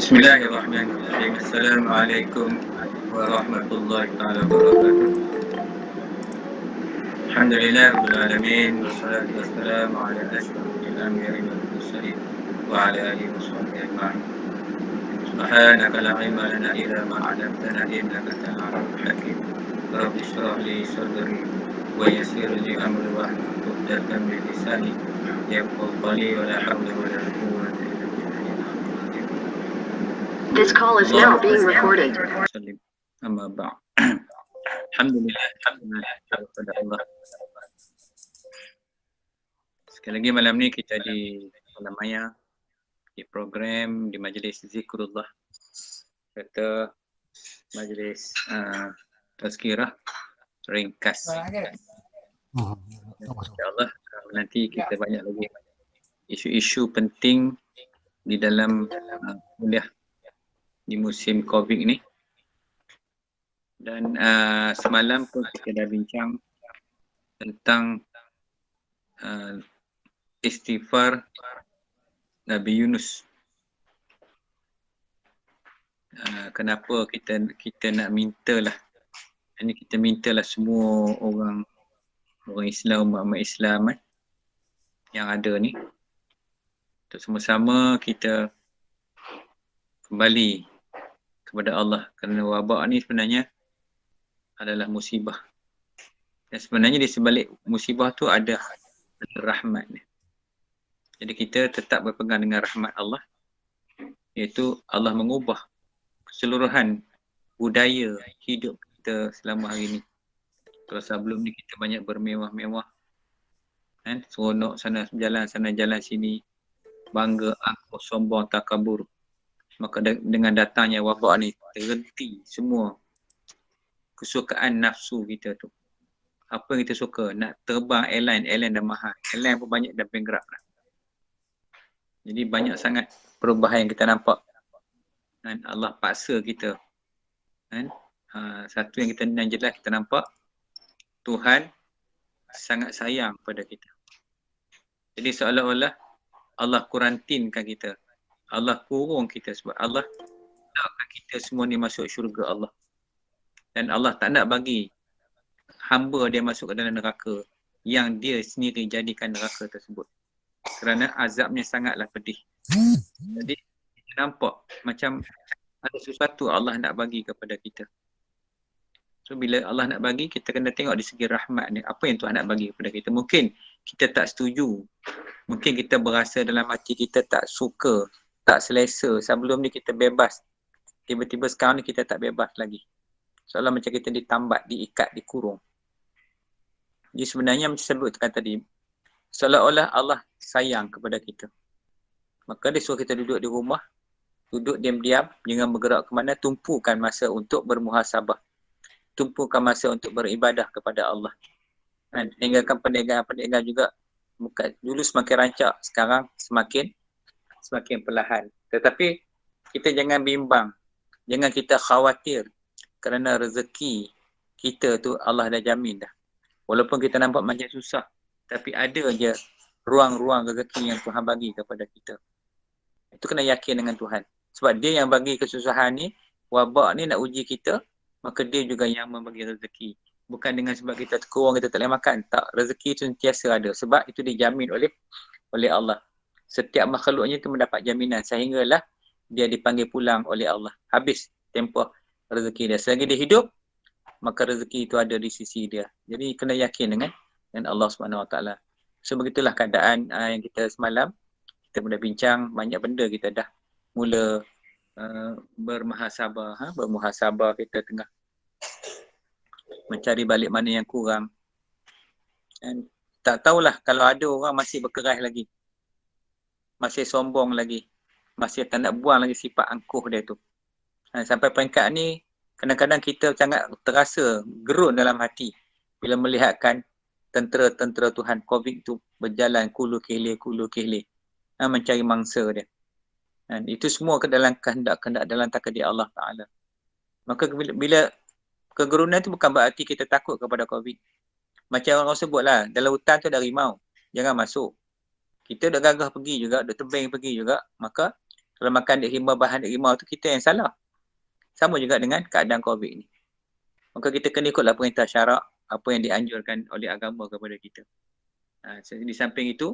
Bismillahirrahmanirrahim. Assalamualaikum warahmatullahi taala wabarakatuh. Alhamdulillah rabbil alamin wassalatu wassalamu ala asyrafil anbiya'i wal mursalin wa ala alihi washabbihi ajma'in. Subhanaka la ilma lana illa ma 'allamtana innaka antal alimul hakim. Rabbi shrah li sadri wa yassir li amri wahlul 'uqdatam min lisani yafqahu qawli wa la hawla wa la quwwata illa billah. This call is now being recorded. Amma ba'd. Alhamdulillah kepada Allah. Sekali lagi malam ni kita di Malam Maya, di program di majlis zikrullah atau majlis tazkirah ringkas. InsyaAllah nanti kita banyak lagi isu-isu penting di dalam kuliah di musim COVID ni. Dan semalam pun kita dah bincang tentang istighfar Nabi Yunus. Kenapa kita nak mintalah, ini kita mintalah semua orang Islam, umat Islam yang ada ni, untuk sama-sama kita kembali kepada Allah, kerana wabak ni sebenarnya adalah musibah. Dan sebenarnya di sebalik musibah tu ada rahmat ni. Jadi kita tetap berpegang dengan rahmat Allah, iaitu Allah mengubah keseluruhan budaya hidup kita selama hari ni. Kalau sebelum ni kita banyak bermewah-mewah, kan, seronok sana jalan sini, bangga, angkuh, sombong, takabur. Maka dengan datangnya wabak ni terhenti semua kesukaan nafsu kita tu. Apa yang kita suka, nak terbang airline dah mahal, airline pun banyak dah bankrupt dah. Jadi banyak sangat perubahan yang kita nampak, dan Allah paksa kita, kan? Satu yang jelas kita nampak, Tuhan sangat sayang pada kita. Jadi seolah-olah Allah kurantinkan kita, Allah kurung kita, sebab Allah nakkan kita semua ni masuk syurga Allah. Dan Allah tak nak bagi hamba dia masuk ke dalam neraka yang dia sendiri jadikan neraka tersebut, kerana azabnya sangatlah pedih. Jadi kita nampak macam ada sesuatu Allah nak bagi kepada kita. So bila Allah nak bagi, kita kena tengok di segi rahmat ni, apa yang Tuhan nak bagi kepada kita. Mungkin kita tak setuju, mungkin kita berasa dalam hati kita tak suka, tak selesa. Sebelum ni kita bebas, tiba-tiba sekarang ni kita tak bebas lagi. Seolah macam kita ditambat, diikat, dikurung. Jadi sebenarnya macam saya sebutkan tadi, seolah-olah Allah sayang kepada kita. Maka dia suruh kita duduk di rumah, duduk diam-diam, jangan bergerak ke mana, tumpukan masa untuk bermuhasabah. Tumpukan masa untuk beribadah kepada Allah. Dan tinggalkan perniagaan juga. Dulu semakin rancak, sekarang semakin perlahan. Tetapi kita jangan bimbang, jangan kita khawatir, kerana rezeki kita tu Allah dah jamin dah. Walaupun kita nampak macam susah, tapi ada je ruang-ruang rezeki yang Tuhan bagi kepada kita. Itu kena yakin dengan Tuhan. Sebab dia yang bagi kesusahan ni, wabak ni nak uji kita, maka dia juga yang membagi rezeki. Bukan dengan sebab kita terkurung, kita tak boleh makan. Tak, rezeki itu sentiasa ada. Sebab itu dijamin oleh Allah. Setiap makhluknya itu mendapat jaminan, sehinggalah dia dipanggil pulang oleh Allah. Habis tempoh rezeki dia. Selagi dia hidup, maka rezeki itu ada di sisi dia. Jadi kena yakin dengan Allah SWT. So begitulah keadaan yang kita semalam. Kita mula bincang, banyak benda kita dah mula bermuhasabah, kita tengah mencari balik mana yang kurang. Dan tak tahulah kalau ada orang masih berkeras lagi, masih sombong lagi, masih tak nak buang lagi sifat angkuh dia tu. Sampai peringkat ni, kadang-kadang kita sangat terasa gerun dalam hati bila melihatkan tentera-tentera Tuhan COVID tu berjalan kulu kehli, mencari mangsa dia. Dan itu semua ke dalam kehendak dalam takdir Allah Ta'ala. Maka bila kegerunan tu bukan berarti kita takut kepada COVID. Macam orang sebutlah, dalam hutan tu ada rimau, jangan masuk. Kita dah gagah pergi juga, dah tebing pergi juga, maka Kalau makan dek rimau, bahan dek rimau tu kita yang salah. Sama juga dengan keadaan COVID ni. Maka kita kena ikutlah perintah syarak, apa yang dianjurkan oleh agama kepada kita. Di samping itu,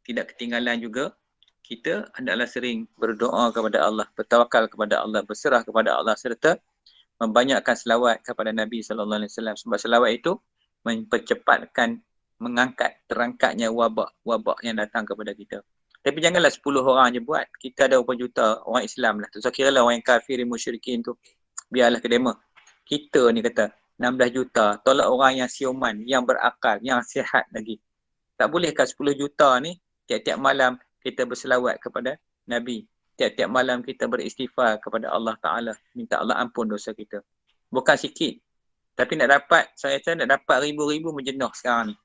tidak ketinggalan juga, kita hendaklah sering berdoa kepada Allah, bertawakal kepada Allah, berserah kepada Allah serta membanyakkan selawat kepada Nabi sallallahu alaihi wasallam, sebab selawat itu mempercepatkan mengangkat terangkatnya wabak yang datang kepada kita. Tapi janganlah 10 orang je buat. Kita ada berapa juta orang Islam lah. Tak usah kira lah orang yang kafirin musyrikin tu. Biarlah kedema. Kita ni kata 16 juta, tolak orang yang siuman, yang berakal, yang sihat lagi. Tak bolehkah 10 juta ni tiap-tiap malam kita berselawat kepada Nabi. Tiap-tiap malam kita beristighfar kepada Allah Ta'ala. Minta Allah ampun dosa kita. Bukan sikit. Tapi nak dapat, saya nak dapat ribu-ribu menjenuh sekarang ni.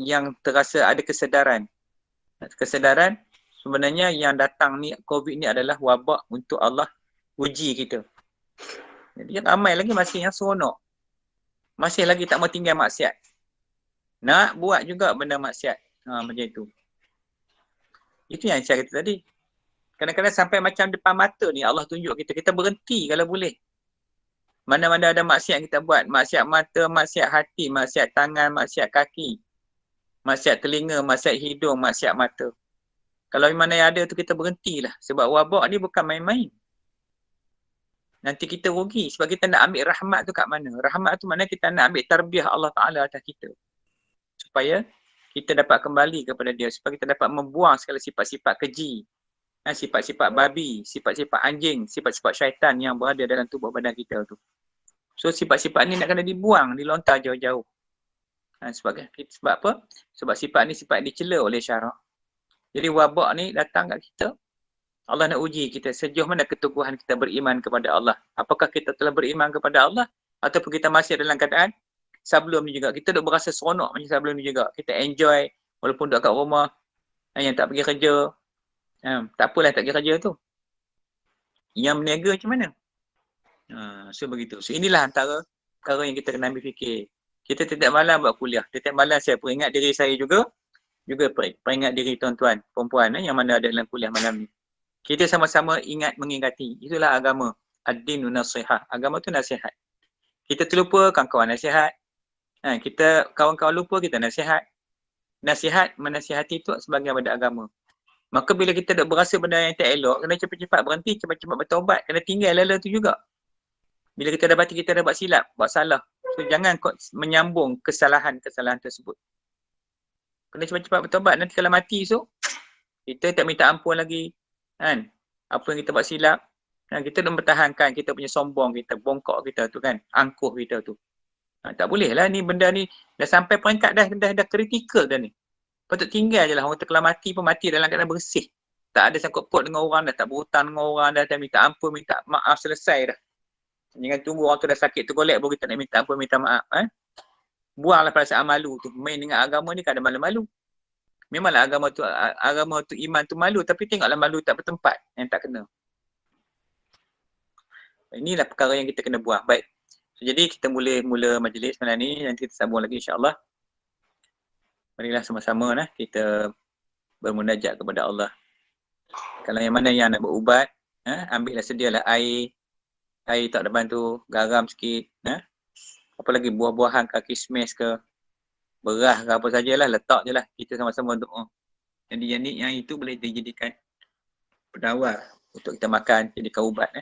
Yang terasa ada kesedaran. Kesedaran sebenarnya yang datang ni, COVID ni adalah wabak untuk Allah uji kita. Jadi ramai lagi masih yang seronok. Masih lagi tak mau tinggal maksiat. Nak buat juga benda maksiat. Macam itu. Itu yang saya kata tadi. Kadang-kadang sampai macam depan mata ni Allah tunjuk kita. Kita berhenti kalau boleh. Mana-mana ada maksiat kita buat. Maksiat mata, maksiat hati, maksiat tangan, maksiat kaki. Maksiat telinga, maksiat hidung, maksiat mata. Kalau mana yang ada tu kita berhentilah. Sebab wabak ni bukan main-main. Nanti kita rugi. Sebab kita nak ambil rahmat tu kat mana? Rahmat tu mana kita nak ambil tarbiyah Allah Ta'ala atas kita. Supaya kita dapat kembali kepada dia. Supaya kita dapat membuang segala sifat-sifat keji. Sifat-sifat babi, sifat-sifat anjing, sifat-sifat syaitan yang berada dalam tubuh badan kita tu. So sifat-sifat ni nak kena dibuang, dilontar jauh-jauh. Sebab apa? Sebab sifat ni sifat dicela oleh syarak. Jadi wabak ni datang kat kita. Allah nak uji kita sejauh mana keteguhan kita beriman kepada Allah. Apakah kita telah beriman kepada Allah ataupun kita masih dalam keadaan sebelum ni juga. Kita duk berasa seronok macam sebelum ni juga. Kita enjoy walaupun duduk kat rumah. Yang tak pergi kerja. Tak apalah tak pergi kerja tu. Yang berniaga macam mana? So begitu. So inilah antara perkara yang kita kena ambil fikir. Kita tiap malam buat kuliah. Tiap malam saya peringat diri saya juga peringat diri tuan-tuan, perempuan yang mana ada dalam kuliah malam ni. Kita sama-sama ingat mengingati. Itulah agama. Ad-dinu nasihah. Agama tu nasihat. Kita terlupa, kawan-kawan nasihat. Kita kawan-kawan lupa, kita nasihat. Nasihat, menasihati itu sebagai benda agama. Maka bila kita dah berasa benda yang tak elok, kena cepat-cepat berhenti, cepat-cepat bertaubat. Kena tinggal lala tu juga. Bila kita dapati kita dah buat silap, buat salah. So jangan kau menyambung kesalahan-kesalahan tersebut. Kena cepat-cepat bertaubat. Nanti kalau mati so, kita tak minta ampun lagi. Kan? Apa yang kita buat silap. Kita dah mempertahankan kita punya sombong kita, bongkok kita tu kan. Angkuh kita tu. Tak boleh lah ni benda ni. Dah sampai peringkat dah kritikal dah ni. Patut tinggal je lah. Orang kalau mati pun mati dalam keadaan bersih. Tak ada sangkut pot dengan orang dah. Tak berhutang dengan orang dah. Tak minta ampun, minta maaf, selesai dah. Jangan tunggu orang tu dah sakit tergolek baru kita nak minta ampun, minta maaf. Buanglah perasaan malu tu. Main dengan agama ni kan ada malu-malu. Memanglah agama tu iman tu malu, tapi tengoklah malu tak bertempat yang tak kena. Inilah perkara yang kita kena buang. Baik. So, jadi kita mula majlis malam ni, nanti kita sambung lagi insya-Allah. Marilah sama-sama kita bermunajat kepada Allah. Kalau yang mana yang nak berubat, ambillah sedialah air tak depan tu, garam sikit, apa lagi buah-buahan ke kismis ke, beras ke apa sajalah, letak je lah. Kita sama-sama doa. Jadi yang itu boleh dijadikan penawar untuk kita makan, jadikan ubat.